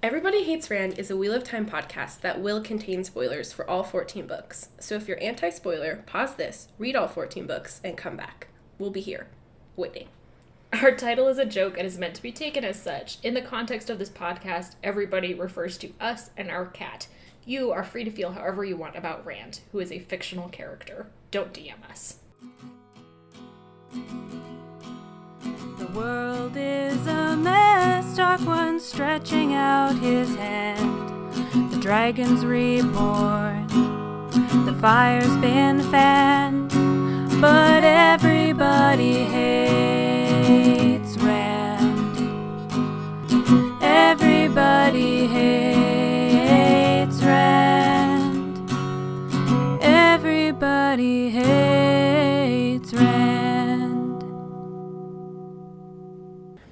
Everybody Hates Rand is a Wheel of Time podcast that will contain spoilers for all 14 books. So if you're anti-spoiler, pause this, read all 14 books, and come back. We'll be here, waiting. Our title is a joke and is meant to be taken as such. In the context of this podcast, everybody refers to us and our cat. You are free to feel however you want about Rand, who is a fictional character. Don't DM us. The world is a mess, Dark One stretching out his hand. The dragon's reborn, the fire's been fanned, but everybody hates Rand. Everybody hates Rand. Everybody hates Rand.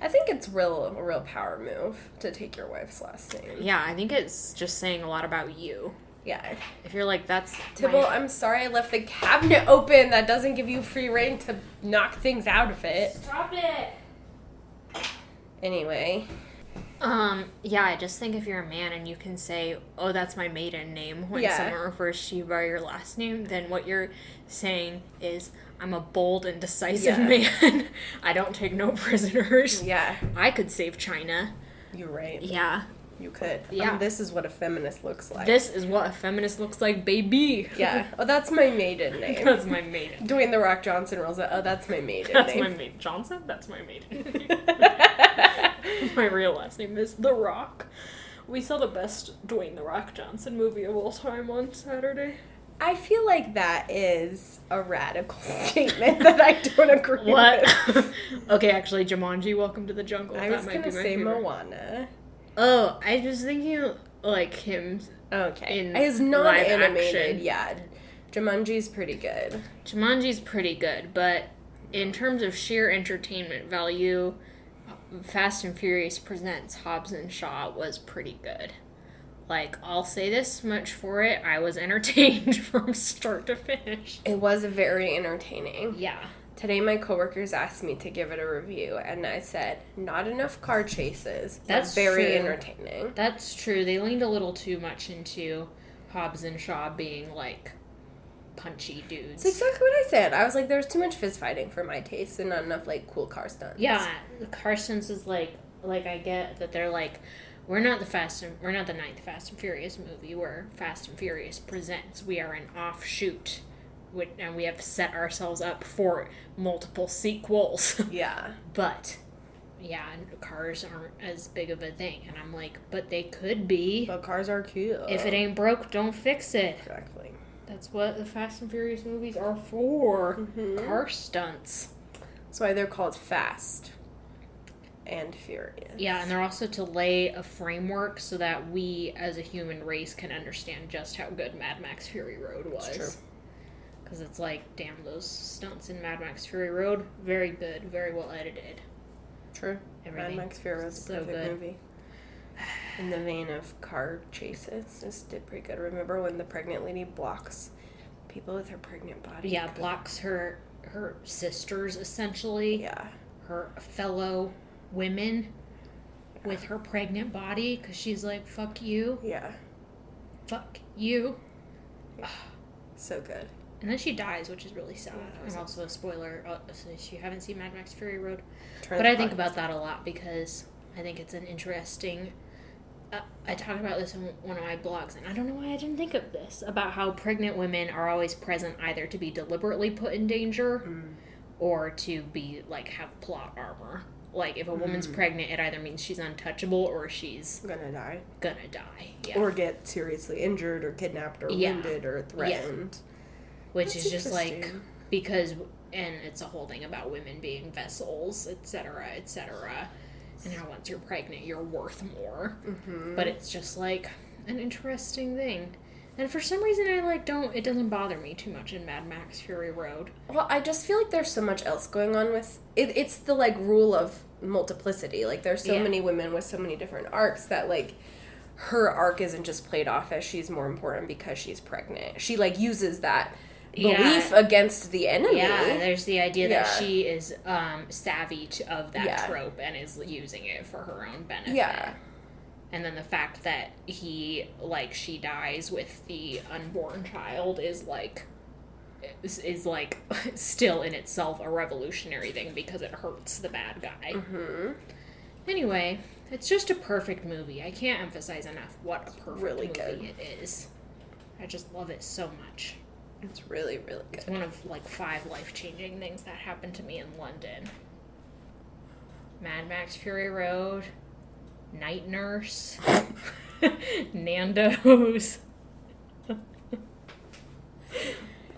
I think it's a real power move to take your wife's last name. Yeah, I think it's just saying a lot about you. Yeah. If you're like, that's... Tibble, I'm sorry I left the cabinet open. That doesn't give you free reign to knock things out of it. Stop it! Anyway. Yeah, I just think if you're a man and you can say, oh, that's my maiden name, when someone refers to you by your last name, then what you're saying is, I'm a bold and decisive man. I don't take no prisoners. Yeah. I could save China. You're right. Yeah. You could. Yeah. This is what a feminist looks like. This is what a feminist looks like, baby. Yeah. Oh, that's my maiden name. That's my maiden. Dwayne The Rock Johnson rolls out. Oh, that's my maiden That's name. my maiden. Johnson? That's my maiden name. My real last name is The Rock. We saw the best Dwayne The Rock Johnson movie of all time on Saturday. I feel like that is a radical statement that I don't agree with. What? Okay, actually, Jumanji, Welcome to the Jungle. I was going to say Moana. Oh, I was thinking, like, him Okay. in His live non-animated, action. yeah. Jumanji's pretty good. Jumanji's pretty good, but in terms of sheer entertainment value, Fast and Furious Presents Hobbs and Shaw was pretty good. Like, I'll say this much for it, I was entertained from start to finish. It was very entertaining. Yeah. Today my coworkers asked me to give it a review, and I said, not enough car chases. That's very true. entertaining. That's true. They leaned a little too much into Hobbs and Shaw being, like, punchy dudes. It's exactly what I said. I was like, there's too much fist fighting for my taste and not enough, like, cool car stunts. Yeah, the car stunts is, like, I get that they're, like, we're not the ninth Fast and Furious movie. We're Fast and Furious Presents. We are an offshoot, and we have set ourselves up for multiple sequels. Yeah. But, yeah, cars aren't as big of a thing. And I'm like, but they could be. But cars are cute. If it ain't broke, don't fix it. Exactly. That's what the Fast and Furious movies are for. Mm-hmm. Car stunts. That's why they're called Fast and Furious. Yeah, and they're also to lay a framework so that we, as a human race, can understand just how good Mad Max Fury Road was. It's true. Because it's like, damn, those stunts in Mad Max Fury Road, very good, very well edited. True. Everything. Mad Max Fury was a So perfect good. movie. In the vein of car chases, this did pretty good. Remember when the pregnant lady blocks people with her pregnant body? Yeah, blocks her sisters, essentially. Yeah. Her fellow women with her pregnant body, because she's like, fuck you. Yeah. Fuck you. So good. And then she dies, which is really sad. Yeah, And also a spoiler, so if you haven't seen Mad Max Fury Road. Turn But the I think podcast about that a lot because I think it's an interesting... I talked about this in one of my blogs, and I don't know why I didn't think of this, about how pregnant women are always present either to be deliberately put in danger or to be, like, have plot armor. Like, if a woman's pregnant, it either means she's untouchable or she's gonna die. Yeah. Or get seriously injured or kidnapped or wounded or threatened. Which That's is just like, interesting. because, and it's a whole thing about women being vessels, etc., and how once you're pregnant, you're worth more. Mm-hmm. But it's just like an interesting thing. And for some reason, it doesn't bother me too much in Mad Max Fury Road. Well, I just feel like there's so much else going on with it. It's the, like, rule of multiplicity. Like, there's so many women with so many different arcs that, like, her arc isn't just played off as she's more important because she's pregnant. She, like, uses that belief against the enemy. Yeah, there's the idea that she is savvy of that trope and is using it for her own benefit. Yeah. And then the fact that she dies with the unborn child is still in itself a revolutionary thing because it hurts the bad guy. Mm-hmm. Anyway, it's just a perfect movie. I can't emphasize enough what a perfect really movie good. it is. I just love it so much. It's really, really good. It's one of 5 life-changing things that happened to me in London. Mad Max Fury Road, Night Nurse, Nando's,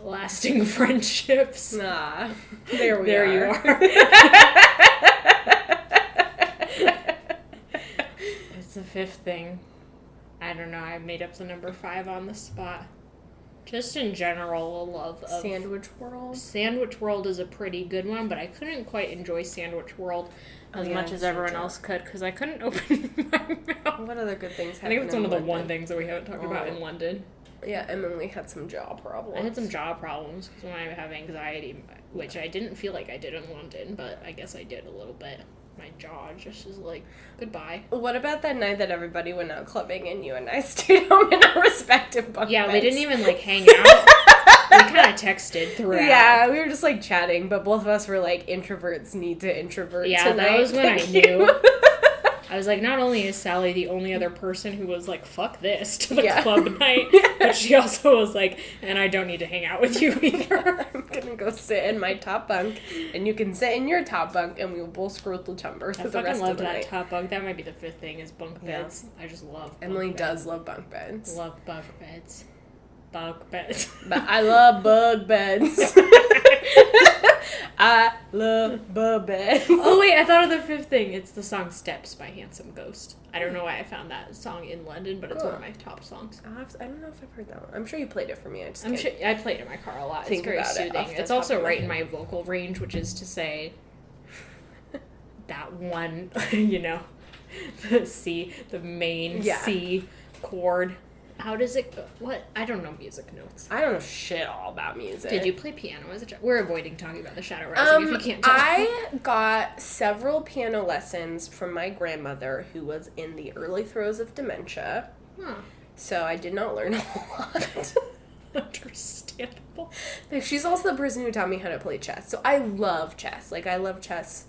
lasting friendships. Nah, there you are. It's the 5th thing. I don't know, I made up the number 5 on the spot. Just in general, a love of... Sandwich World? Sandwich World is a pretty good one, but I couldn't quite enjoy Sandwich World as much as everyone else could, because I couldn't open my mouth. What other good things happened? I think it's one of the London? one things that we haven't talked about in London. Yeah, Emily had some jaw problems. I had some jaw problems because when I have anxiety, which I didn't feel like I did in London, but I guess I did a little bit. My jaw just is like, goodbye. What about that night that everybody went out clubbing and you and I stayed home in our respective bunk Yeah, beds? we didn't even hang out. We kind of texted throughout. Yeah, we were just chatting, but both of us were introverts need to introvert tonight. Yeah, that was when I knew. I was like, not only is Sally the only other person who was like, fuck this to the club night, but she also was like, and I don't need to hang out with you either. I'm gonna go sit in my top bunk, and you can sit in your top bunk, and we will both scroll the timber for the rest of the night. I fucking love that top bunk. That might be the 5th thing is bunk beds. Yeah. I just love bunk Emily beds. does love bunk beds. Love bunk beds. Bunk beds. But I love bug beds. I love bug beds. Oh wait, I thought of the 5th thing. It's the song Steps by Handsome Ghost. I don't know why I found that song in London, but it's one of my top songs. I don't know if I've heard that one. I'm sure you played it for me. I'm sure I played it in my car a lot. It's very soothing. It's also right in my vocal range, which is to say that one, the C, the main C chord. How does it go? What? I don't know music notes. I don't know shit all about music. Did you play piano as a child? We're avoiding talking about the Shadow Rising if you can't tell. I got several piano lessons from my grandmother who was in the early throes of dementia. Huh. So I did not learn a lot. Understandable. She's also the person who taught me how to play chess. So I love chess. I love chess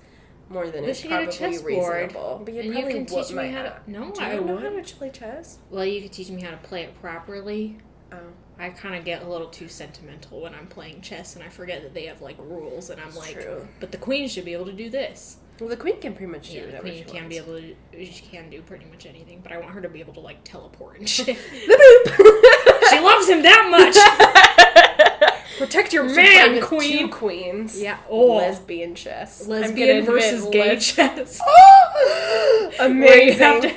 more than it's probably reasonable. But you can teach me how to... No, I wouldn't. Do you know how to play chess? Well, you could teach me how to play it properly. Oh. I kind of get a little too sentimental when I'm playing chess, and I forget that they have, rules, and I'm true. But the queen should be able to do this. Well, the queen can pretty much do whatever she can wants. be able to... She can do pretty much anything, but I want her to be able to, teleport and shit. She loves him that much! Protect your man, queen. 2 queens. Yeah. Oh. Lesbian chess. Lesbian versus gay chess. Amazing.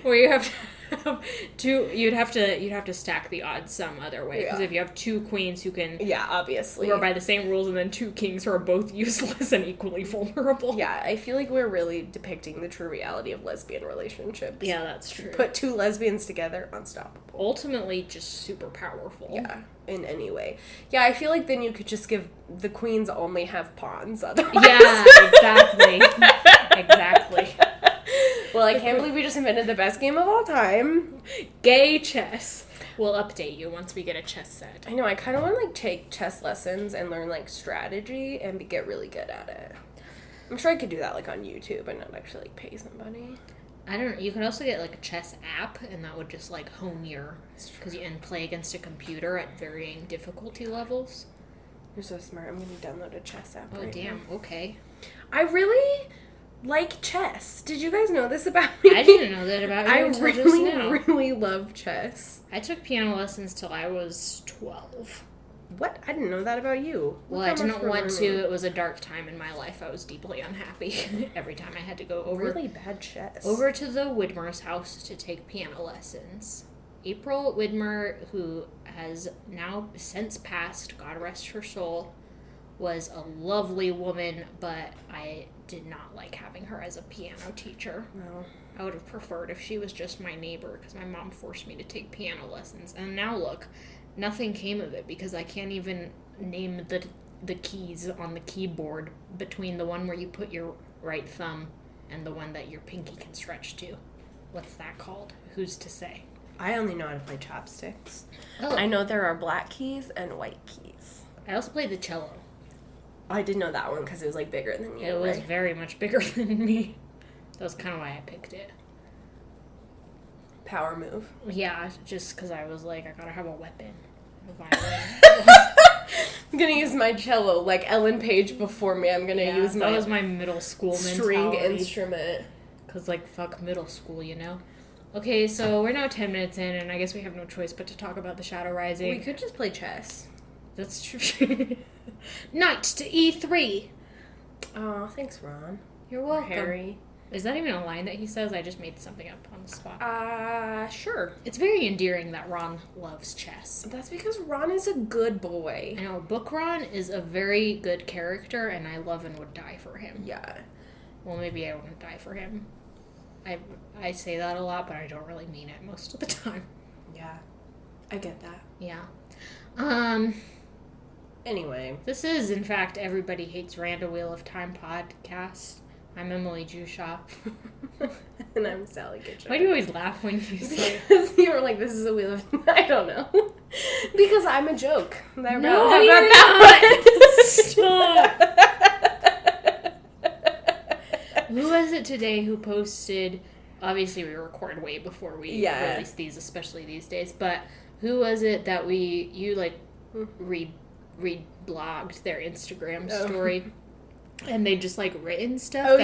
Where you have to have 2. You'd have to stack the odds some other way, because if you have 2 queens who can. Yeah, obviously. Who are by the same rules, and then 2 kings who are both useless and equally vulnerable. Yeah, I feel like we're really depicting the true reality of lesbian relationships. Yeah, that's true. Put 2 lesbians together, unstoppable. Ultimately, just super powerful. Yeah. In any way. Yeah, I feel like then you could just give the queens only have pawns otherwise. Yeah, exactly. Exactly. Well, I can't believe we just invented the best game of all time. Gay chess. We'll update you once we get a chess set. I know, I kind of want to take chess lessons and learn strategy and get really good at it. I'm sure I could do that on YouTube and not actually pay somebody. I don't know. You could also get a chess app, and that would just hone your and play against a computer at varying difficulty levels. You're so smart. I'm gonna download a chess app. Oh damn! Now. Okay. I really like chess. Did you guys know this about me? I didn't know that about you. I really love chess. I took piano lessons till I was 12. What? I didn't know that about you. Well, I didn't want to. It was a dark time in my life. I was deeply unhappy every time I had to go over. Really bad chess. Over to the Widmer's house to take piano lessons. April Widmer, who has now since passed, God rest her soul, was a lovely woman, but I did not like having her as a piano teacher. No. I would have preferred if she was just my neighbor, because my mom forced me to take piano lessons. And now look, nothing came of it, because I can't even name the keys on the keyboard between the one where you put your right thumb and the one that your pinky can stretch to. What's that called? Who's to say? I only know how to play chopsticks. Oh. I know there are black keys and white keys. I also played the cello. I did know that one because it was, like, bigger than you, It was right? very much bigger than me. That was kind of why I picked it. Power move. Yeah, just because I was like, I gotta have a weapon. A violin. I'm gonna use my cello, like Ellen Page before me. I'm gonna use that my was my middle school string mentality. instrument. Because, like, fuck middle school, you know? Okay, so we're now 10 minutes in, and I guess we have no choice but to talk about the Shadow Rising. We could just play chess. That's true. Knight to E3. Oh, thanks, Ron. You're welcome. Harry. Is that even a line that he says? I just made something up on the spot. Sure. It's very endearing that Ron loves chess. That's because Ron is a good boy. I know, Book Ron is a very good character, and I love and would die for him. Yeah. Well, maybe I wouldn't die for him. I say that a lot, but I don't really mean it most of the time. Yeah. I get that. Yeah. Anyway. This is, in fact, Everybody Hates Rand, a Wheel of Time podcast. I'm Emily Jushaw. And I'm Sally Kitchen. Why do you always laugh when you say it? Because you were like, this is a wheel of... I don't know. Because I'm a joke. No, you're not. Stop. Who was it today who posted... Obviously, we record way before we release these, especially these days. But who was it that you blogged their Instagram story? And they just, like, written stuff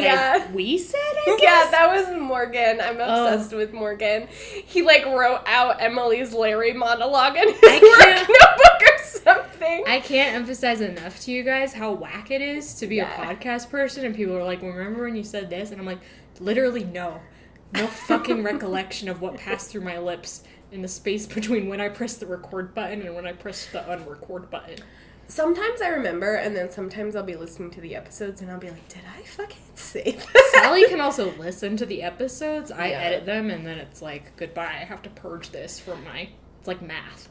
we said, I guess? Yeah, that was Morgan. I'm obsessed with Morgan. He, like, wrote out Emily's Larry monologue in his work notebook or something. I can't emphasize enough to you guys how whack it is to be a podcast person, and people are like, remember when you said this? And I'm like, literally, no. No fucking recollection of what passed through my lips in the space between when I pressed the record button and when I pressed the unrecord button. Sometimes I remember, and then sometimes I'll be listening to the episodes, and I'll be like, did I fucking say that? Sally can also listen to the episodes. I edit them, and then it's like, goodbye, I have to purge this from my... It's like math.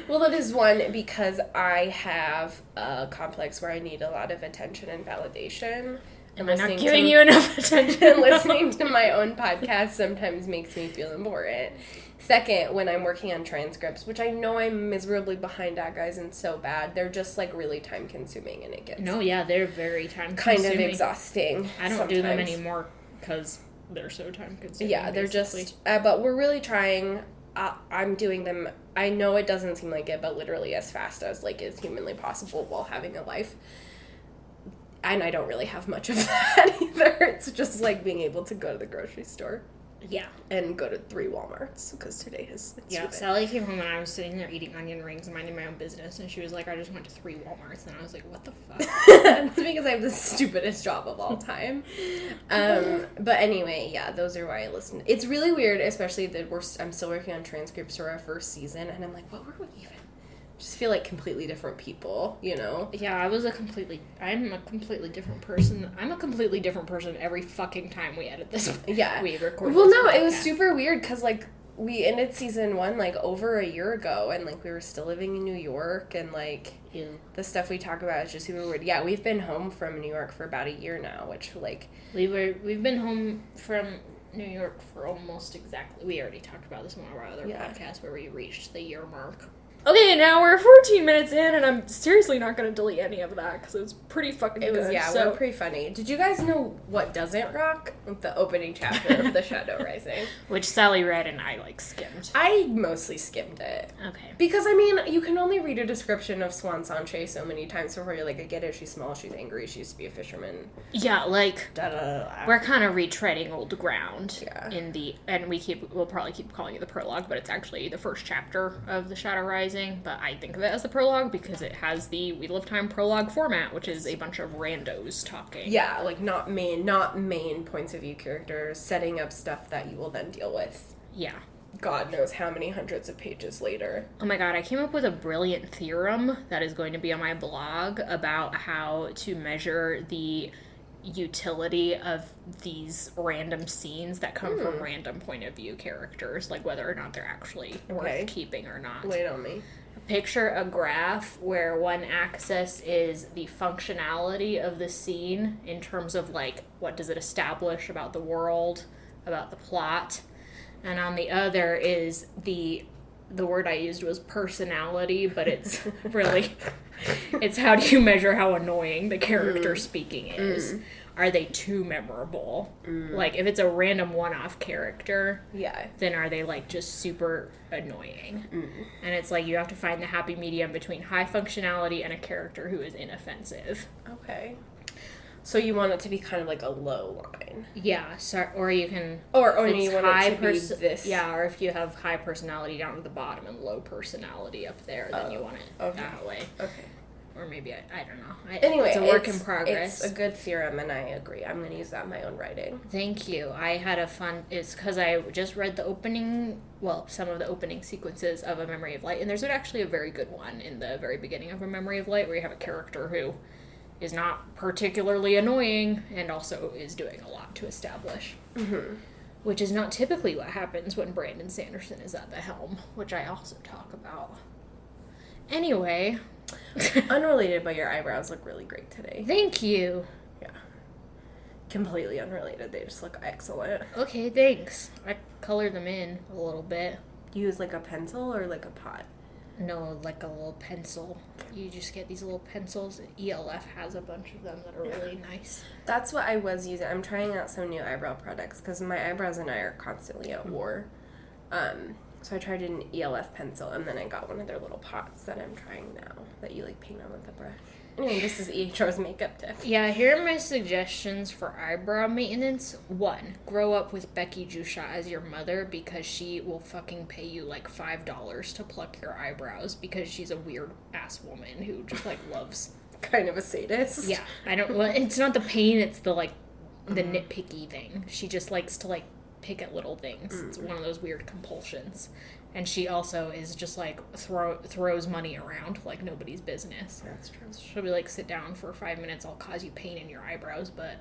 Well, that is one, because I have a complex where I need a lot of attention and validation. And I'm not giving you enough attention. Listening to my own podcast sometimes makes me feel important. Second, when I'm working on transcripts, which I know I'm miserably behind at, guys, and so bad, they're just, like, really time-consuming, and it gets... No, yeah, they're very time-consuming. Kind of exhausting. I don't do them anymore, because they're so time-consuming. Yeah, they're just... but we're really trying... I'm doing them... I know it doesn't seem like it, but literally as fast as, like, is humanly possible while having a life. And I don't really have much of that either. It's just, like, being able to go to the grocery store. Yeah. And go to 3 Walmarts, because today is... Yeah, Sally came home and I was sitting there eating onion rings and minding my own business, and she was like, I just went to 3 Walmarts, and I was like, what the fuck? It's because I have the stupidest job of all time. But anyway, yeah, those are why I listen. It's really weird, especially that I'm still working on transcripts for our first season, and I'm like, what were we even... Just feel like completely different people, you know? Yeah, I'm a completely different person. I'm a completely different person every fucking time we edit this. Yeah. We record Well, this no, podcast. it was super weird, because, like, we ended season 1, like, over a year ago, and, like, we were still living in New York, and, like, the stuff we talk about is just super weird. Yeah, we've been home from New York for about a year now, which, like... We've been home from New York for almost exactly... We already talked about this in one of our other podcasts where we reached the year mark. Okay, now we're 14 minutes in, and I'm seriously not going to delete any of that, because it was pretty fucking good. It was, yeah, we're pretty funny. Did you guys know what doesn't rock? The opening chapter of The Shadow Rising. Which Sally read and I, like, skimmed. I mostly skimmed it. Okay. Because, I mean, you can only read a description of Swan Sanche so many times before you're like, I get it, she's small, she's angry, she used to be a fisherman. Yeah, like, Da-da-da-da. we're kind of retreading old ground. Yeah. And we'll probably keep calling it the prologue, but it's actually the first chapter of The Shadow Rising, but I think of it as the prologue because it has the Wheel of Time prologue format, which is a bunch of randos talking. Yeah, like, not main points of view characters, setting up stuff that you will then deal with. Yeah. God knows how many hundreds of pages later. Oh my god, I came up with a brilliant theorem that is going to be on my blog about how to measure the utility of these random scenes that come from random point of view characters, like whether or not they're actually worth keeping or not. Wait on me. Picture a graph where one axis is the functionality of the scene in terms of, like, what does it establish about the world, about the plot, and on the other is the word I used was personality, but it's really, it's how do you measure how annoying the character speaking is. Are they too memorable? Like, if it's a random one-off character, then are they, like, just super annoying? And it's like, you have to find the happy medium between high functionality and a character who is inoffensive. Okay. So you want it to be kind of like a low line. Yeah, so, or you can... Or you want it to be this... Yeah, or if you have high personality down at the bottom and low personality up there, then you want it that way. Okay. Or maybe, I don't know. Anyway, it's a work in progress. It's a good theorem, and I agree. I'm going to use that in my own writing. Thank you. I had a fun... It's because I just read the opening... Well, some of the opening sequences of A Memory of Light, and there's actually a very good one in the very beginning of A Memory of Light, where you have a character who is not particularly annoying, and also is doing a lot to establish. Which is not typically what happens when Brandon Sanderson is at the helm, which I also talk about. Anyway... Unrelated, but your eyebrows look really great today. Thank you. Yeah. Completely unrelated. They just look excellent. Okay, thanks. I colored them in a little bit. You use like a pencil or like a pot? No, like a little pencil. You just get these little pencils. ELF has a bunch of them that are really nice. That's what I was using. I'm trying out some new eyebrow products because my eyebrows and I are constantly at war. So I tried an ELF pencil, and then I got one of their little pots that I'm trying now, that you, like, paint on with a brush. Anyway, this is EHR's makeup tip. Yeah, here are my suggestions for eyebrow maintenance. 1, grow up with Becky Jusha as your mother, because she will fucking pay you, like, $5 to pluck your eyebrows, because she's a weird-ass woman who just, like, loves... Kind of a sadist. Yeah, well, it's not the pain, it's the, like, the nitpicky thing. She just likes to, like, pick at little things. It's one of those weird compulsions. And she also is just like throws money around like nobody's business. That's true. So she'll be like, sit down for 5 minutes, I'll cause you pain in your eyebrows, but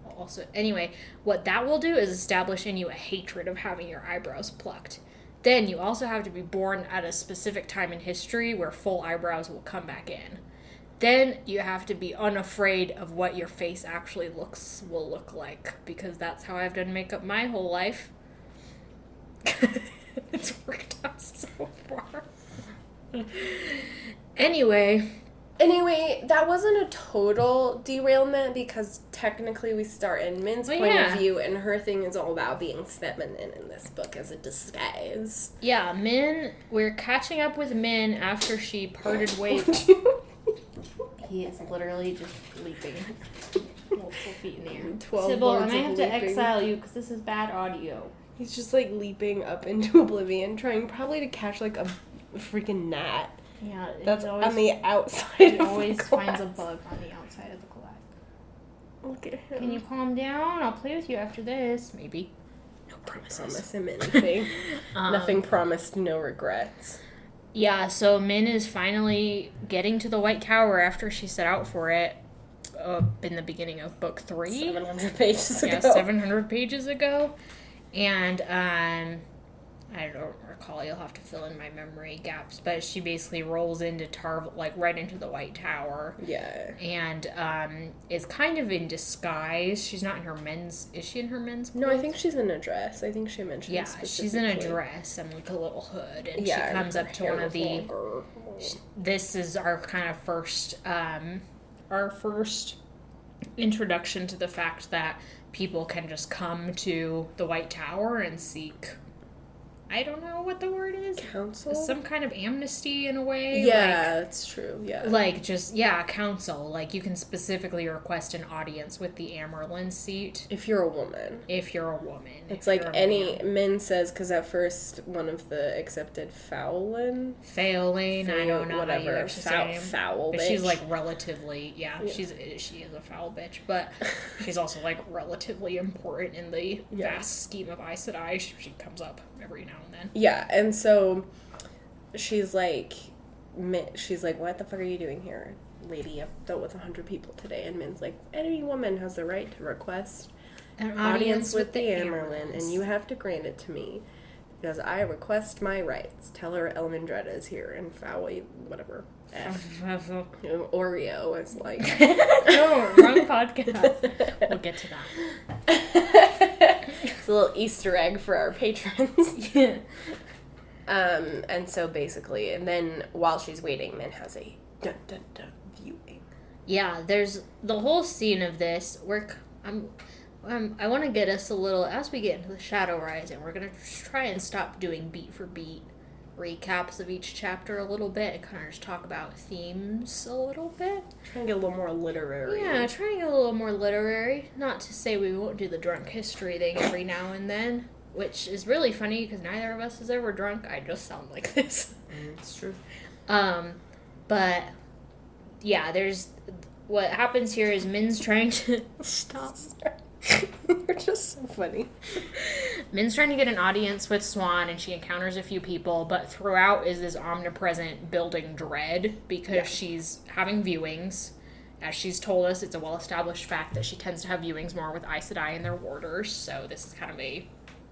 I'll also... Anyway, what that will do is establish in you a hatred of having your eyebrows plucked. Then you also have to be born at a specific time in history where full eyebrows will come back in. Then you have to be unafraid of what your face actually will look like, because that's how I've done makeup my whole life. It's worked out so far. Anyway, that wasn't a total derailment, because technically we start in Min's point of view, and her thing is all about being feminine in this book as a disguise. Yeah, Min, we're catching up with Min after she parted ways. He is literally just leaping multiple feet in the air. 12 Sybil, I boards might of have to leaping. exile you because this is bad audio. He's just like leaping up into oblivion, trying probably to catch like a freaking gnat. Yeah, That's always, on the outside he of the always glass. finds a bug on the outside of the glass. Look at him. Can you calm down? I'll play with you after this. Maybe. No promises. Promise him anything. Nothing promised, no regrets. Yeah, so Min is finally getting to the White Tower after she set out for it in the beginning of book 3. 700 pages ago. Yeah, 700 pages ago. And I don't recall, you'll have to fill in my memory gaps, but she basically rolls into right into the White Tower. Yeah. And is kind of in disguise. She's not in her men's... Is she in her men's clothes? No, I think she's in a dress. I think she mentioned Yeah, she's in a dress and like a little hood, and she comes up to one of the... This is our kind of first introduction to the fact that people can just come to the White Tower and seek... I don't know what the word is. Council? Some kind of amnesty in a way. Yeah, that's true. Yeah. Like, just, council. Like, you can specifically request an audience with the Amerlin seat. If you're a woman. It's like Min says, because at first one of the accepted Fowlin, I don't know whatever, how you say foul but bitch. she's like relatively, she is a foul bitch, but she's also like relatively important in the vast scheme of Aes Sedai. She comes up every now and then. Yeah, and so she's like, what the fuck are you doing here, lady? I've dealt with 100 people today. And Min's like, any woman has the right to request an audience with the Amerlin, and you have to grant it to me, because I request my rights. Tell her Elmendretta is here, and Fowey, whatever, Oreo is like... No, wrong podcast. We'll get to that. It's a little Easter egg for our patrons. Yeah. And so basically, and then while she's waiting, Min has a dun dun dun viewing. Yeah, there's the whole scene of this where I want to get us a little, as we get into the Shadow Rising, we're going to try and stop doing beat for beat recaps of each chapter a little bit and kind of just talk about themes a little bit. Trying to get a little more literary. Yeah, trying to get a little more literary. Not to say we won't do the drunk history thing every now and then, which is really funny because neither of us is ever drunk. I just sound like this. It's true. But yeah, there's what happens here is Min's trying to stop. You're just so funny. Min's trying to get an audience with Swan, and she encounters a few people, but throughout is this omnipresent building dread because she's having viewings. As she's told us, it's a well-established fact that she tends to have viewings more with Aes Sedai and their warders, so this is kind of a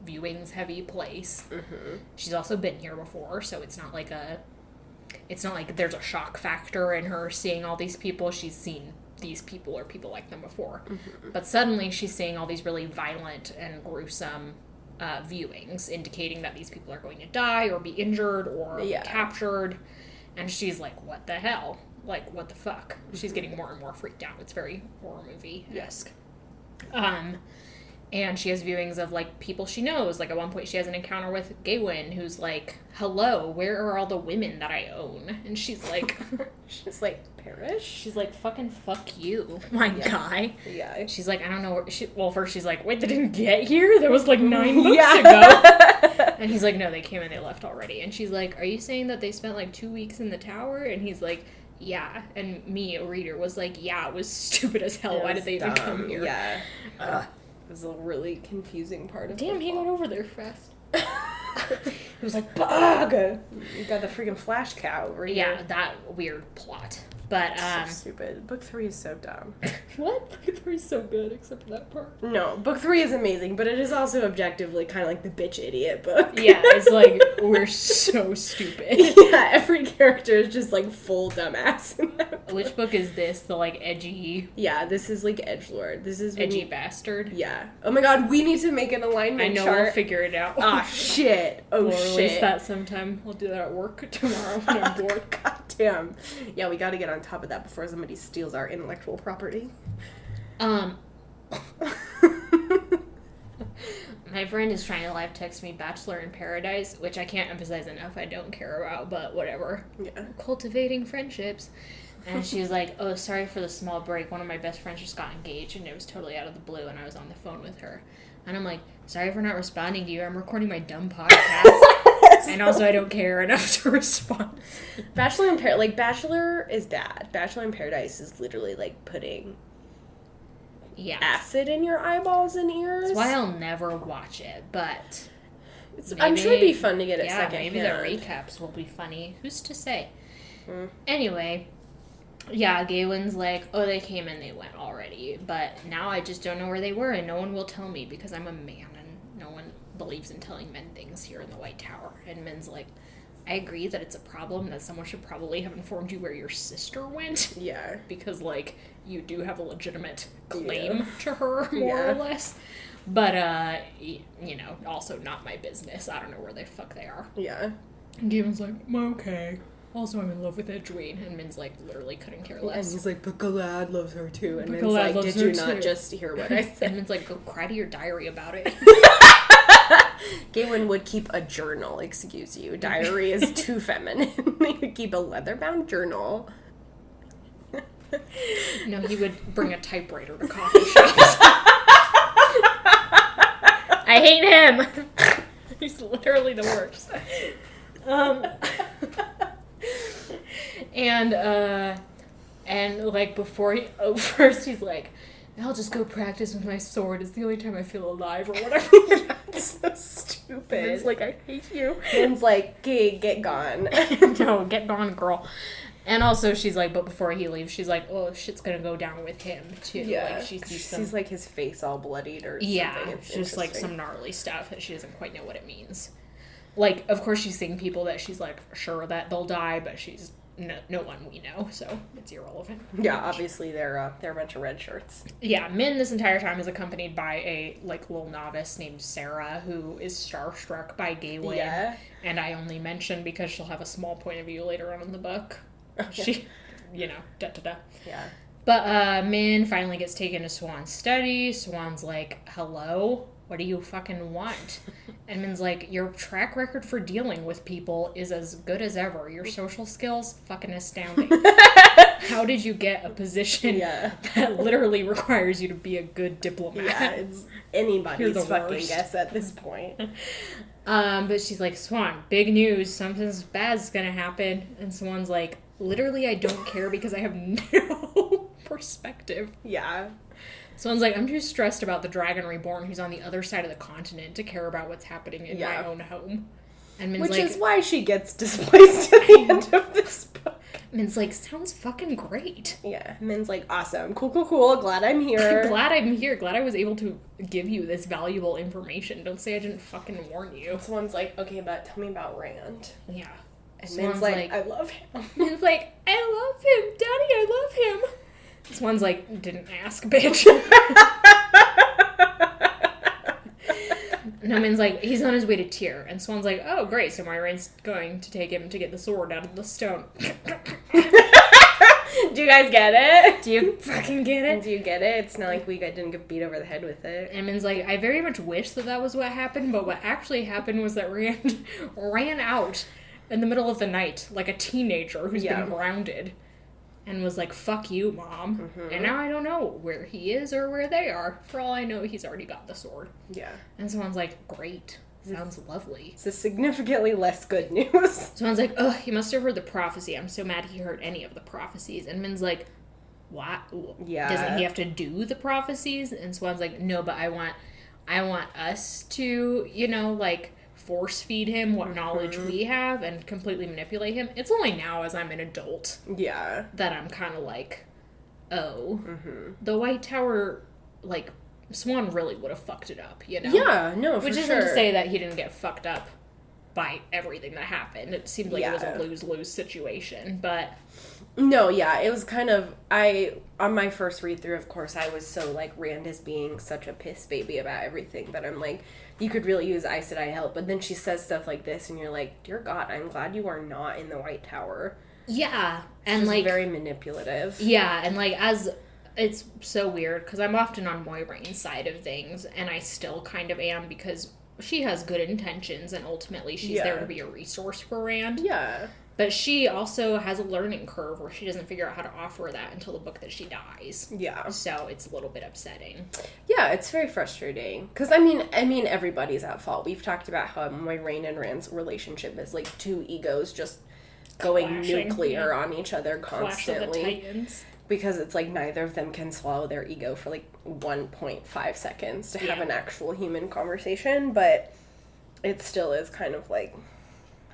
viewings-heavy place. Mm-hmm. She's also been here before, so it's not like there's a shock factor in her seeing all these people. She's seen these people or people like them before. Mm-hmm. But suddenly she's seeing all these really violent and gruesome viewings, indicating that these people are going to die or be injured or be captured. And she's like, what the hell? Like, what the fuck? Mm-hmm. She's getting more and more freaked out. It's very horror movie-esque. And she has viewings of, like, people she knows. Like, at one point she has an encounter with Gawyn, who's like, hello, where are all the women that I own? And she's like... she's like, Parrish? She's like, fucking fuck you, my guy. Yeah. She's like, I don't know where... first she's like, wait, they didn't get here? That was, like, 9 books ago. And he's like, no, they came and they left already. And she's like, are you saying that they spent, like, 2 weeks in the tower? And he's like... yeah, and me, a reader, was like, yeah, it was stupid as hell. Why did they even come here? Yeah. It was a really confusing part of it. Damn, he got over there fast. It was like, bug! You got the freaking flash cow over here. Yeah, that weird plot. But, so stupid. Book 3 is so dumb. What? Book 3 is so good, except for that part. No, book 3 is amazing, but it is also objectively kind of like the bitch idiot book. Yeah, it's like, we're so stupid. Yeah, every character is just like full dumbass in that book. Which book is this? The like edgy... Yeah, this is like edgelord. This is... edgy bastard? Yeah. Oh my god, we need to make an alignment chart. I know, we'll figure it out. Ah, shit. Oh, we'll shit. release that sometime. We'll do that at work tomorrow when I'm bored. God damn. Yeah, we gotta get on top of that before somebody steals our intellectual property. My friend is trying to live text me Bachelor in Paradise, which I can't emphasize enough I don't care about, but whatever. Yeah. Cultivating friendships. And she was like, oh, sorry for the small break. One of my best friends just got engaged, and it was totally out of the blue, and I was on the phone with her. And I'm like, sorry for not responding to you. I'm recording my dumb podcast. And also, I don't care enough to respond. Bachelor is bad. Bachelor in Paradise is literally like putting acid in your eyeballs and ears. That's why I'll never watch it, but... I'm sure it'd be fun to get it second maybe the recaps will be funny. Who's to say? Anyway, yeah, Gawyn's like, oh, they came and they went already, but now I just don't know where they were, and no one will tell me because I'm a man, and no one believes in telling men things here in the White Tower. And Min's like, I agree that it's a problem, that someone should probably have informed you where your sister went. Yeah. Because, like, you do have a legitimate claim to her, more or less. But, you know, also not my business. I don't know where the fuck they are. Yeah. And Gawyn's like, okay. Also, I'm in love with Edwene. And Min's like, literally couldn't care less. And he's like, but Galad loves her too. And Min's Galad like, did you not just hear what I said? And Min's like, go cry to your diary about it. Gawyn would keep a journal, excuse you. Diary is too feminine. They would keep a leather-bound journal. No, he would bring a typewriter to coffee shops. I hate him. He's literally the worst. And like before first he's like, I'll just go practice with my sword. It's the only time I feel alive or whatever. That's so stupid. It's like, I hate you. Min's like, okay, get gone. No, get gone, girl. And also she's like, but before he leaves, she's like, oh, shit's gonna go down with him too. Yeah, like she sees like his face all bloodied or something. Yeah, it's just like some gnarly stuff that she doesn't quite know what it means. Like, of course she's seeing people that she's like sure that they'll die, but she's no one we know, so it's irrelevant. Yeah, obviously they're a bunch of red shirts. Yeah, Min this entire time is accompanied by a little novice named Sarah who is starstruck by Gawyn. Yeah. And I only mention because she'll have a small point of view later on in the book. She, da-da-da. Yeah. But Min finally gets taken to Swan's study. Swan's like, hello? What do you fucking want? And Min's like, your track record for dealing with people is as good as ever. Your social skills, fucking astounding. How did you get a position that literally requires you to be a good diplomat? Yeah, it's anybody's fucking worst. guess at this point. But she's like, Swan, big news. Something bad's gonna happen. And Swan's like, literally, I don't care because I have no perspective. Yeah. Swan's like, I'm too stressed about the Dragon Reborn who's on the other side of the continent to care about what's happening in my own home. And Min's Which like, is why she gets displaced at the end of this book. Min's like, sounds fucking great. Yeah. Min's like, awesome. Cool. Glad I'm here. Glad I'm here. Glad I was able to give you this valuable information. Don't say I didn't fucking warn you. Someone's like, okay, but tell me about Rand. Yeah. And Min's like, I love him. Min's like, I love him. Daddy, I love him. Swan's like, didn't ask, bitch. No, Min's like, he's on his way to Tyr. And Swan's like, oh, great, so Moira's going to take him to get the sword out of the stone. Do you guys get it? Do you fucking get it? Do you get it? It's not like we didn't get beat over the head with it. And Min's like, I very much wish that was what happened, but what actually happened was that Rand ran out in the middle of the night like a teenager who's been grounded. And was like, fuck you, Mom. Mm-hmm. And now I don't know where he is or where they are. For all I know, he's already got the sword. Yeah. And someone's like, great. Sounds lovely. It's significantly less good news. Someone's like, ugh, he must have heard the prophecy. I'm so mad he heard any of the prophecies. And Min's like, what? Yeah. Doesn't he have to do the prophecies? And Swan's like, no, but I want us to, force feed him what knowledge we have and completely manipulate him. It's only now as I'm an adult that I'm kind of like, the White Tower, Swan really would have fucked it up, Yeah, no, for Which sure. isn't to say that he didn't get fucked up by everything that happened. It seemed like it was a lose-lose situation, but... No, yeah, it was kind of... on my first read-through, of course, I was so, Rand is being such a piss baby about everything that I'm like, you could really use Aes Sedai help. But then she says stuff like this, and you're like, dear God, I'm glad you are not in the White Tower. Yeah, and, She's very manipulative. Yeah, and, as... It's so weird, because I'm often on Moiraine's side of things, and I still kind of am, because she has good intentions, and ultimately she's there to be a resource for Rand. Yeah. But she also has a learning curve where she doesn't figure out how to offer that until the book that she dies. Yeah. So it's a little bit upsetting. Yeah, it's very frustrating. Because, I mean, everybody's at fault. We've talked about how Moiraine and Rand's relationship is like two egos just going nuclear on each other constantly. Clash of the Titans. Because it's like neither of them can swallow their ego for 1.5 seconds to have an actual human conversation. But it still is kind of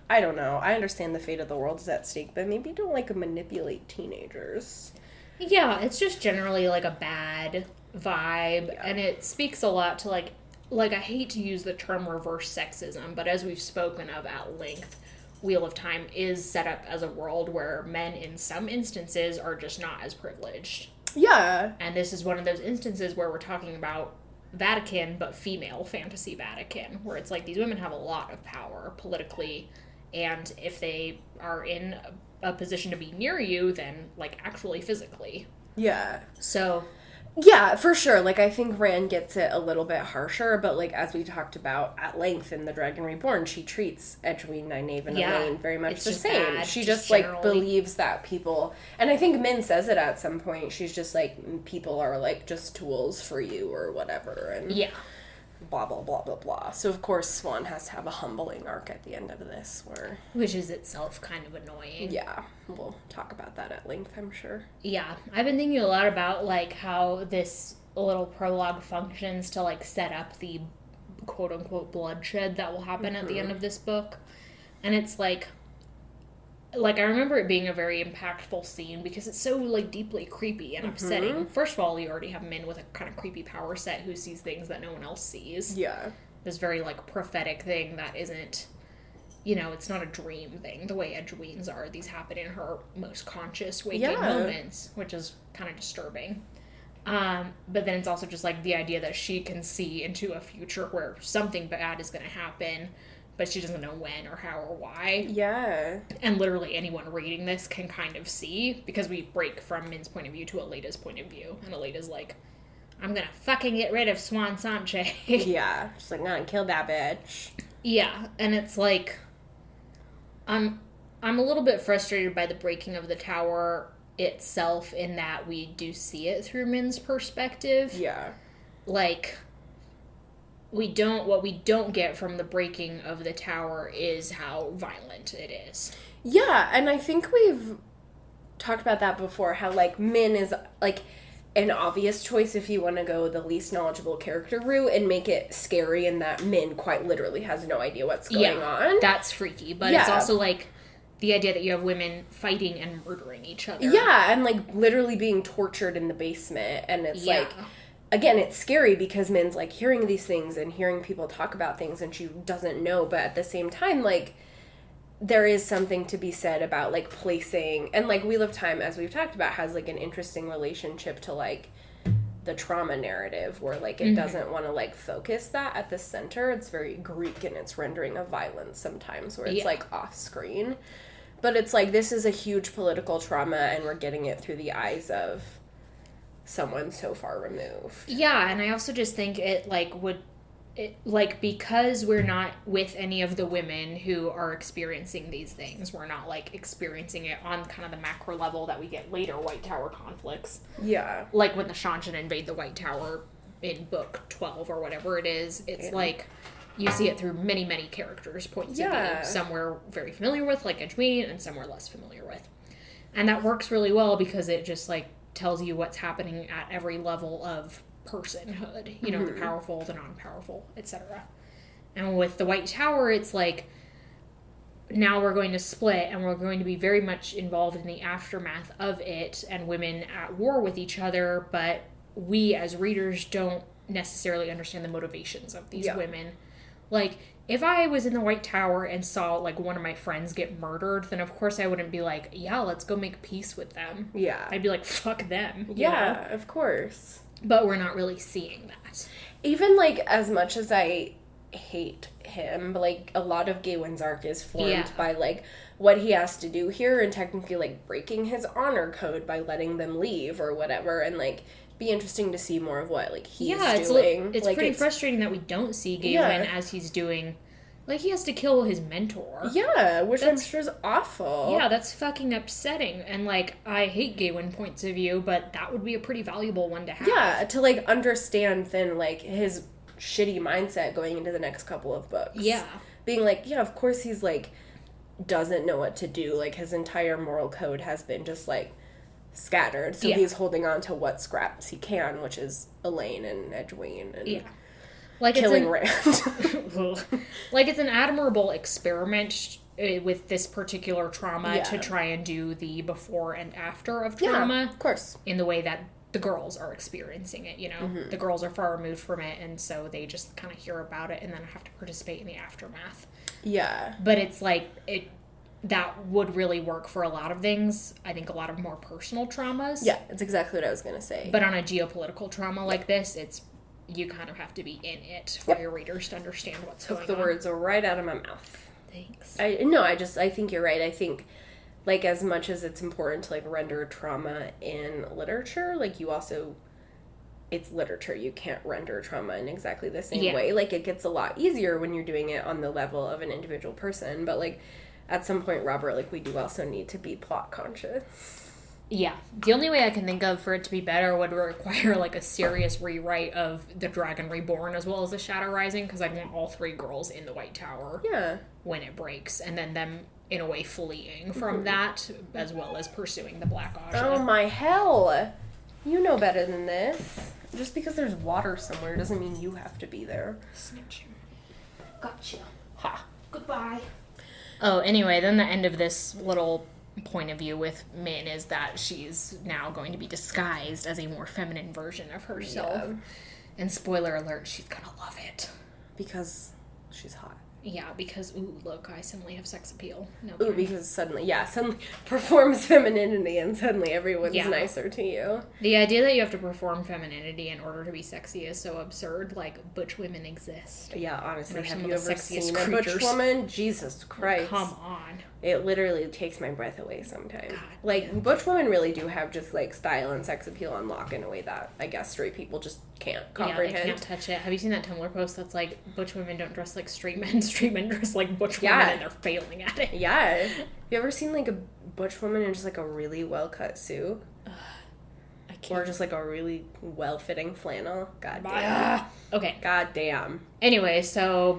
I don't know. I understand the fate of the world is at stake, but maybe don't manipulate teenagers. Yeah, it's just generally a bad vibe, and it speaks a lot to I hate to use the term reverse sexism, but as we've spoken of at length, Wheel of Time is set up as a world where men in some instances are just not as privileged. Yeah. And this is one of those instances where we're talking about Vatican, but female fantasy Vatican, where it's these women have a lot of power politically, and if they are in a position to be near you, then actually physically. Yeah. So. Yeah, for sure. I think Rand gets it a little bit harsher, but as we talked about at length in The Dragon Reborn, she treats Edwene, Nynaeve, and Elaine very much the same. Bad, she just believes that people, and I think Min says it at some point, she's just people are just tools for you or whatever, and blah, blah, blah, blah, blah. So, of course, Swan has to have a humbling arc at the end of this, which is itself kind of annoying. Yeah, we'll talk about that at length, I'm sure. Yeah, I've been thinking a lot about, how this little prologue functions to, set up the quote-unquote bloodshed that will happen at the end of this book. And it's, I remember it being a very impactful scene because it's so, deeply creepy and upsetting. First of all, you already have Min with a kind of creepy power set who sees things that no one else sees. Yeah. This very, prophetic thing that isn't, you know, it's not a dream thing the way Edgewene's are. These happen in her most conscious waking moments, which is kind of disturbing. But then it's also just, like, the idea that she can see into a future where something bad is going to happen, but she doesn't know when or how or why. Yeah. And literally anyone reading this can kind of see, because we break from Min's point of view to Aleda's point of view. And Aleda's like, I'm going to fucking get rid of Swan Sanche. Yeah. She's like, nah, kill that bitch. Yeah. And it's like, I'm a little bit frustrated by the breaking of the tower itself, in that we do see it through Min's perspective. Yeah. Like, what we don't get from the breaking of the tower is how violent it is. Yeah, and I think we've talked about that before, how, like, Min is, like, an obvious choice if you want to go the least knowledgeable character route and make it scary, in that Min quite literally has no idea what's going on. That's freaky, but it's also, like, the idea that you have women fighting and murdering each other. Yeah, and, like, literally being tortured in the basement, and it's, like, again, it's scary because Min's, like, hearing these things and hearing people talk about things, and she doesn't know, but at the same time, like, there is something to be said about, like, placing, and, like, Wheel of Time, as we've talked about, has, like, an interesting relationship to, like, the trauma narrative, where, like, it doesn't want to, like, focus that at the center. It's very Greek in its rendering of violence sometimes, where it's, like, off-screen. But it's like, this is a huge political trauma, and we're getting it through the eyes of someone so far removed. Yeah, and I also just think it, like, because we're not with any of the women who are experiencing these things, we're not, like, experiencing it on kind of the macro level that we get later White Tower conflicts. Yeah. Like, when the Shanshan invade the White Tower in book 12 or whatever it is, it's like, you see it through many, many characters' points of view. Some we're very familiar with, like Edgewene, and some we're less familiar with. And that works really well because it just, like, tells you what's happening at every level of personhood. You know, the powerful, the non-powerful, etc. And with the White Tower, it's like, now we're going to split, and we're going to be very much involved in the aftermath of it, and women at war with each other, but we as readers don't necessarily understand the motivations of these women. Like, if I was in the White Tower and saw, like, one of my friends get murdered, then of course I wouldn't be like, yeah, let's go make peace with them. Yeah. I'd be like, fuck them. Yeah, know? Of course. But we're not really seeing that. Even, like, as much as I hate him, like, a lot of Gawyn's arc is formed by, like, what he has to do here, and technically, like, breaking his honor code by letting them leave or whatever, and, like, be interesting to see more of what, like, he's doing. It's like, pretty frustrating that we don't see Gawyn as he's doing, like, he has to kill his mentor. Yeah, which I'm sure is awful. Yeah, that's fucking upsetting. And, like, I hate Gawyn points of view, but that would be a pretty valuable one to have. Yeah, to, like, understand then, like, his shitty mindset going into the next couple of books. Yeah. Being like, yeah, of course he's, like, doesn't know what to do. Like, his entire moral code has been just, like, scattered. So he's holding on to what scraps he can, which is Elaine and Edgewene and like killing Rand. Like, it's an admirable experiment with this particular trauma to try and do the before and after of trauma. Yeah, of course. In the way that the girls are experiencing it, you know? The girls are far removed from it, and so they just kind of hear about it and then have to participate in the aftermath. Yeah. But it's like, that would really work for a lot of things. I think a lot of more personal traumas. Yeah, it's exactly what I was going to say. But on a geopolitical trauma like this, you kind of have to be in it for your readers to understand what's going on. The words are right out of my mouth. Thanks. I think you're right. I think, like, as much as it's important to, like, render trauma in literature, like, you also, it's literature. You can't render trauma in exactly the same way. Like, it gets a lot easier when you're doing it on the level of an individual person. But, like, at some point, Robert, like, we do also need to be plot conscious. Yeah. The only way I can think of for it to be better would require, like, a serious rewrite of The Dragon Reborn as well as The Shadow Rising, because I'd want all three girls in the White Tower when it breaks, and then them, in a way, fleeing from that, as well as pursuing the Black Aja. Oh, my hell! You know better than this. Just because there's water somewhere doesn't mean you have to be there. Snitch. Gotcha. Ha. Goodbye. Oh, anyway, then the end of this little point of view with Min is that she's now going to be disguised as a more feminine version of herself. Yeah. And spoiler alert, she's gonna love it. Because she's hot. Yeah, because, ooh, look, I suddenly have sex appeal. No Ooh, pun. because suddenly performs femininity and suddenly everyone's nicer to you. The idea that you have to perform femininity in order to be sexy is so absurd. Like, butch women exist. Yeah, honestly, They're have some you of the ever sexiest seen creatures. a butch woman? Jesus Christ. Come on. It literally takes my breath away sometimes. God, like, yeah. butch women really do have just, like, style and sex appeal on lock in a way that I guess straight people just can't comprehend. Yeah, they can't touch it. Have you seen that Tumblr post that's like, butch women don't dress like straight men, straight men dress like butch women, and they're failing at it? Yeah. You ever seen, like, a butch woman in just, like, a really well-cut suit? I can't. Or just, like, a really well-fitting flannel? God damn. Okay. God damn. Anyway,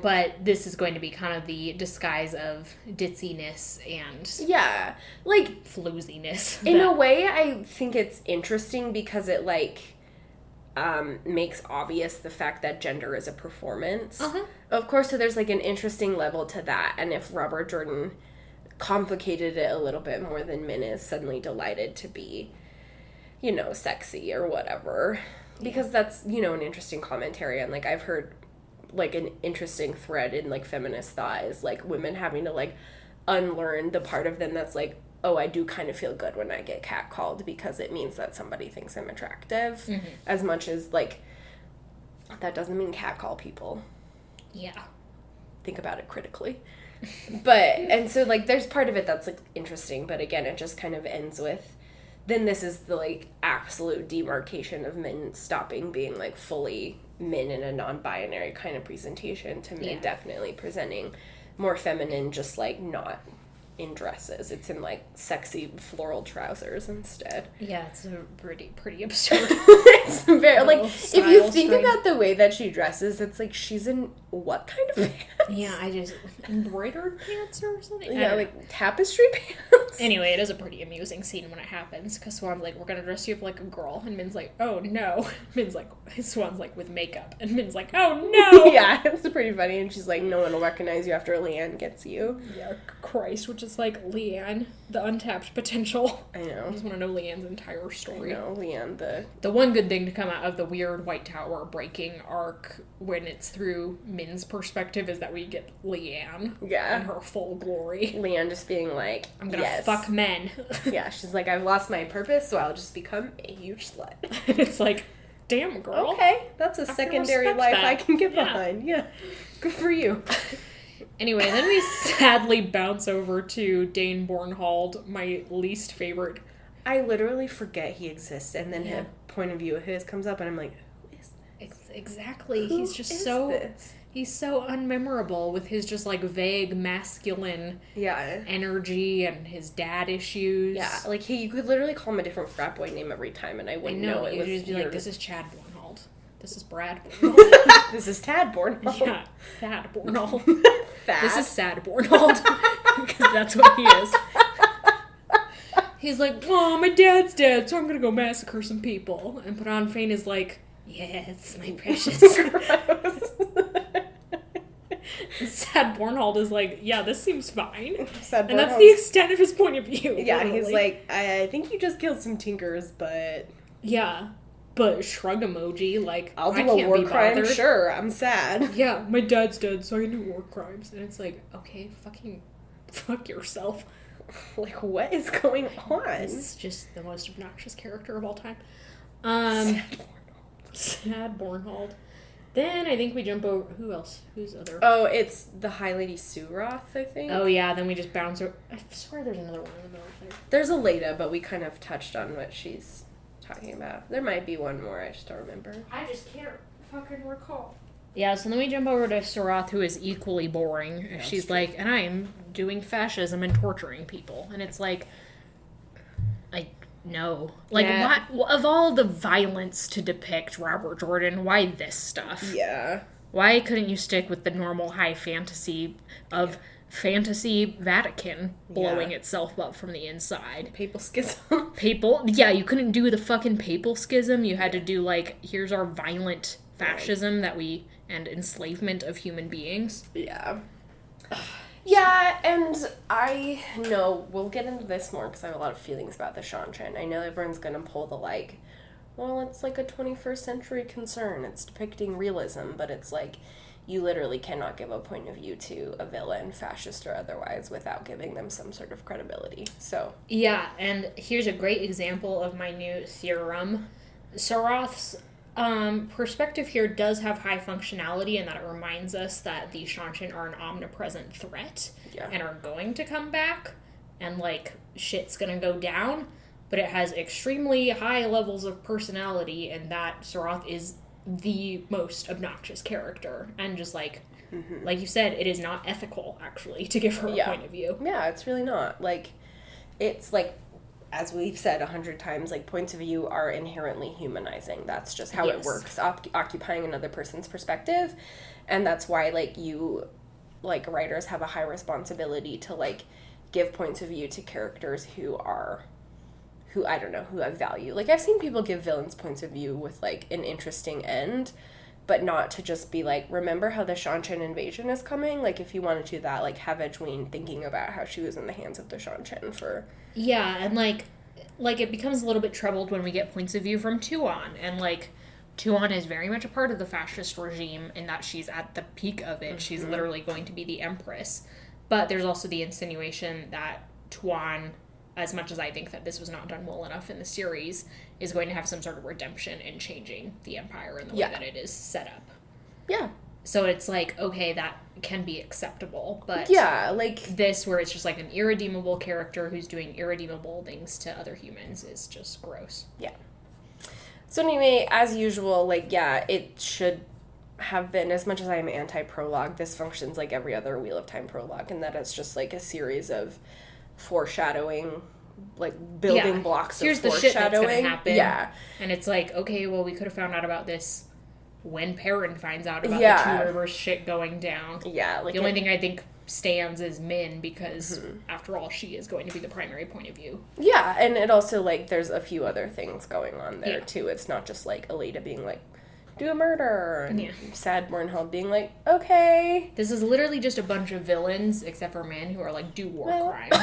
but this is going to be kind of the disguise of ditziness and Yeah. Like, flooziness. in a way, I think it's interesting because it, like, makes obvious the fact that gender is a performance. Uh-huh. Of course, so there's, like, an interesting level to that. And if Robert Jordan complicated it a little bit more than Min is suddenly delighted to be, you know, sexy or whatever. Because that's, you know, an interesting commentary. And, like, I've heard, like, an interesting thread in, like, feminist thought is, like, women having to, like, unlearn the part of them that's, like, oh, I do kind of feel good when I get catcalled because it means that somebody thinks I'm attractive. Mm-hmm. As much as, like, that doesn't mean catcall people. Yeah. Think about it critically. And so, like, there's part of it that's, like, interesting, but again, it just kind of ends with, then this is the, like, absolute demarcation of men stopping being, like, fully men in a non-binary kind of presentation to men definitely presenting more feminine, just, like, not in dresses. It's in, like, sexy floral trousers instead. Yeah, it's a pretty absurd. It's very, like, if you think string. about the way that she dresses, it's like she's in what kind of pants? Yeah, I just embroidered pants or something. Yeah, like tapestry pants. Anyway, it is a pretty amusing scene when it happens because Swan's like, "We're gonna dress you up like a girl," and Min's like, "Oh no." Min's like, Swan's like, "With makeup," and Min's like, "Oh no." Yeah, it's pretty funny, and she's like, "No one will recognize you after Leanne gets you." Yeah, Christ, which is like Leanne, the untapped potential. I know. I just want to know Leanne's entire story. I know, Leanne, The one good thing to come out of the weird White Tower breaking arc when it's through Min's perspective is that we get Leanne in her full glory. Leanne just being like, I'm gonna fuck men. Yeah, she's like, I've lost my purpose, so I'll just become a huge slut. It's like, damn, girl. Okay, that's a secondary life I can get behind. Yeah, good for you. Anyway, then we sadly bounce over to Dane Bornhald, my least favorite. I literally forget he exists, and then a point of view of his comes up, and I'm like, who is this? Exactly. Who he's just is so... this? He's so unmemorable with his just, like, vague masculine energy and his dad issues. Yeah, like, you could literally call him a different frat boy name every time, and I wouldn't know it was you'd just be your... like, this is Chad Bornhald. This is Brad Bornhald. This is Tad Bornhald. Yeah, Thad Bornhald. Thad? This is Sad Bornhald. Because that's what he is. He's like, oh, my dad's dead, so I'm gonna go massacre some people. And Pran Fain is like, yes, my precious. Sad Bornhald is like, yeah, this seems fine. And that's the extent of his point of view. Yeah, literally. he's like, I think you just killed some tinkers, but... Yeah, but shrug emoji, like, I'll do I a can't war be crime, bothered. sure, I'm sad. Yeah, my dad's dead, so I can do war crimes. And it's like, okay, fucking fuck yourself. Like, what is going on? This is just the most obnoxious character of all time. Sad Bornhald. Then I think we jump over... Who else? Who's other... Oh, it's the High Lady Suroth, I think. Oh, yeah, then we just bounce over... I swear there's another one in the middle there. There's a Leda, but we kind of touched on what she's talking about. There might be one more, I just don't remember. I just can't fucking recall. Yeah, so then we jump over to Suroth, who is equally boring. Yeah, she's like, and I'm doing fascism and torturing people. And it's like... No. Like, what, of all the violence to depict Robert Jordan, why this stuff? Yeah. Why couldn't you stick with the normal high fantasy of fantasy Vatican blowing itself up from the inside? Papal schism. Yeah, you couldn't do the fucking papal schism. You had to do, like, here's our violent fascism and enslavement of human beings. Yeah. Yeah, and I know, we'll get into this more because I have a lot of feelings about the Shanshan. I know everyone's going to pull the, like, well, it's like a 21st century concern. It's depicting realism, but it's like, you literally cannot give a point of view to a villain, fascist or otherwise, without giving them some sort of credibility. So yeah, and here's a great example of my new theorem. Saroth's perspective here does have high functionality in that it reminds us that the Shanshan are an omnipresent threat and are going to come back, and, like, shit's gonna go down, but it has extremely high levels of personality, and that Saroth is the most obnoxious character, and just, like, like you said, it is not ethical, actually, to give her a point of view. Yeah, it's really not. Like, it's, like, as we've said 100 times, like, points of view are inherently humanizing. That's just how it works, occupying another person's perspective, and that's why, like, you, like, writers have a high responsibility to, like, give points of view to characters who have value. Like, I've seen people give villains points of view with, like, an interesting end, but not to just be like, remember how the Shanshan invasion is coming? Like, if you want to do that, like, have Edwene thinking about how she was in the hands of the Shanshan for... Yeah, and, like, it becomes a little bit troubled when we get points of view from Tuon, and, like, Tuon is very much a part of the fascist regime in that she's at the peak of it. She's literally going to be the empress. But there's also the insinuation that Tuon, as much as I think that this was not done well enough in the series, is going to have some sort of redemption in changing the Empire in the way that it is set up. Yeah. So it's like, okay, that can be acceptable, but like this, where it's just like an irredeemable character who's doing irredeemable things to other humans, is just gross. Yeah. So anyway, as usual, like, it should have been, as much as I am anti-prologue, this functions like every other Wheel of Time prologue, in that it's just like a series of foreshadowing, like, building blocks Here's of the foreshadowing. Shit that's gonna happen. Yeah. And it's like, okay, well, we could have found out about this when Perrin finds out about the Two Rivers shit going down. Yeah. Like, the only thing I think stands is Min, because after all, she is going to be the primary point of view. Yeah, and it also, like, there's a few other things going on there, too. It's not just, like, Aleda being like, do a murder, and sad Bornhald being like, okay. This is literally just a bunch of villains, except for Min, who are like, do war crimes.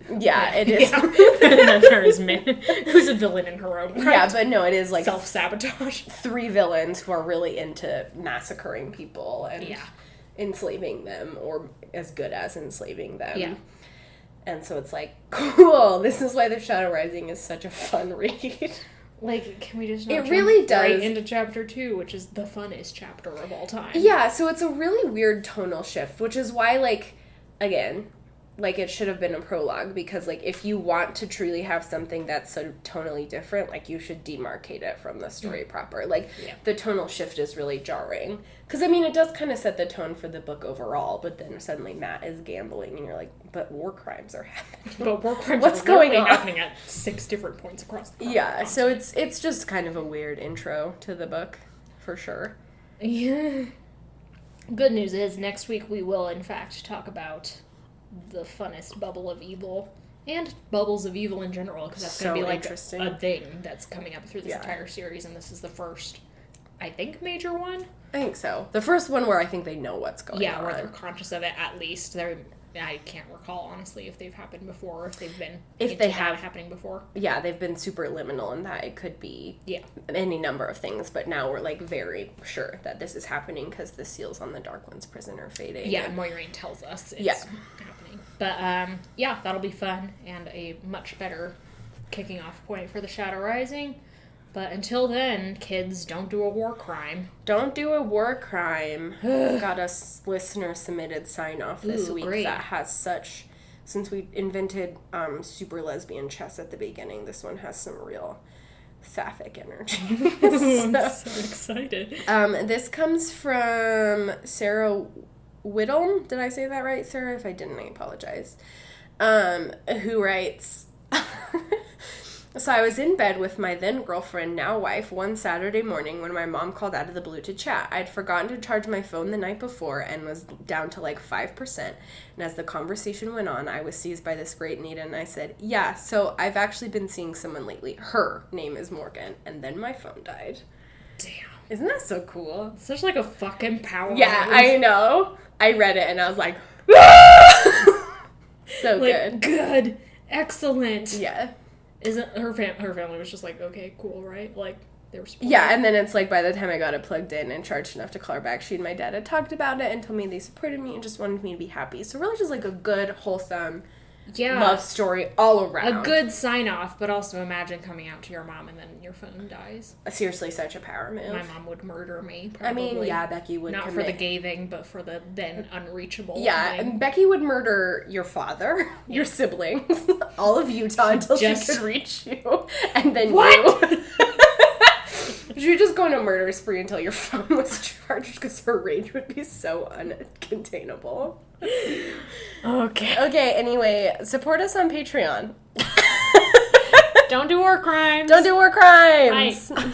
It is. And then there is Min, who's a villain in her own right. Yeah, but no, it is like self-sabotage. 3 villains who are really into massacring people and enslaving them, or as good as enslaving them. Yeah. And so it's like, cool, this is why The Shadow Rising is such a fun read. Like, can we just not it really does right into chapter 2, which is the funnest chapter of all time? Yeah, so it's a really weird tonal shift, which is why, like, again, like, it should have been a prologue, because, like, if you want to truly have something that's so tonally different, like, you should demarcate it from the story proper. Like, the tonal shift is really jarring. Because, I mean, it does kind of set the tone for the book overall, but then suddenly Matt is gambling, and you're like, but war crimes are happening. But war crimes What's are going on? happening at 6 different points across the continent. Yeah, so it's just kind of a weird intro to the book, for sure. Yeah. Good news is, next week we will, in fact, talk about the funnest bubble of evil, and bubbles of evil in general, because that's going to be like a thing that's coming up through this entire series, and this is the first, I think, major one. I think so. The first one where I think they know what's going on. Yeah, where they're conscious of it, at least. I can't recall, honestly, if they've happened before, or if they've been happening before. Yeah, they've been super liminal in that it could be any number of things, but now we're, like, very sure that this is happening because the seals on the Dark One's prison are fading. Yeah, and Moiraine tells us it's happening. But, that'll be fun, and a much better kicking off point for The Shadow Rising. But until then, kids, don't do a war crime. Don't do a war crime. Got a listener-submitted sign-off this week that has such... Since we invented super lesbian chess at the beginning, this one has some real sapphic energy. I'm so excited. This comes from Sarah Whittle. Did I say that right, Sarah? If I didn't, I apologize. Who writes... So I was in bed with my then girlfriend, now wife, one Saturday morning when my mom called out of the blue to chat. I'd forgotten to charge my phone the night before and was down to like 5%. And as the conversation went on, I was seized by this great need and I said, yeah, so I've actually been seeing someone lately. Her name is Morgan. And then my phone died. Damn. Isn't that so cool? Such like a fucking power. Yeah, I know. I read it and I was like, so good. Good. Excellent. Yeah. Isn't her family was just like, okay, cool, right? Like, they were supportive. Yeah, and then it's like by the time I got it plugged in and charged enough to call her back, she and my dad had talked about it and told me they supported me and just wanted me to be happy. So really just like a good, wholesome love story all around. A good sign-off, but also imagine coming out to your mom and then your phone dies. Seriously, such a power move. My mom would murder me, probably. I mean, yeah, Becky would Not for the gay thing, but for the then unreachable thing. And Becky would murder your father, your siblings, all of Utah until she could reach you. And then you. She would just go on a murder spree until your phone was charged because her rage would be so uncontainable. Okay, anyway, support us on Patreon. Don't do war crimes. Don't do war crimes. Bye.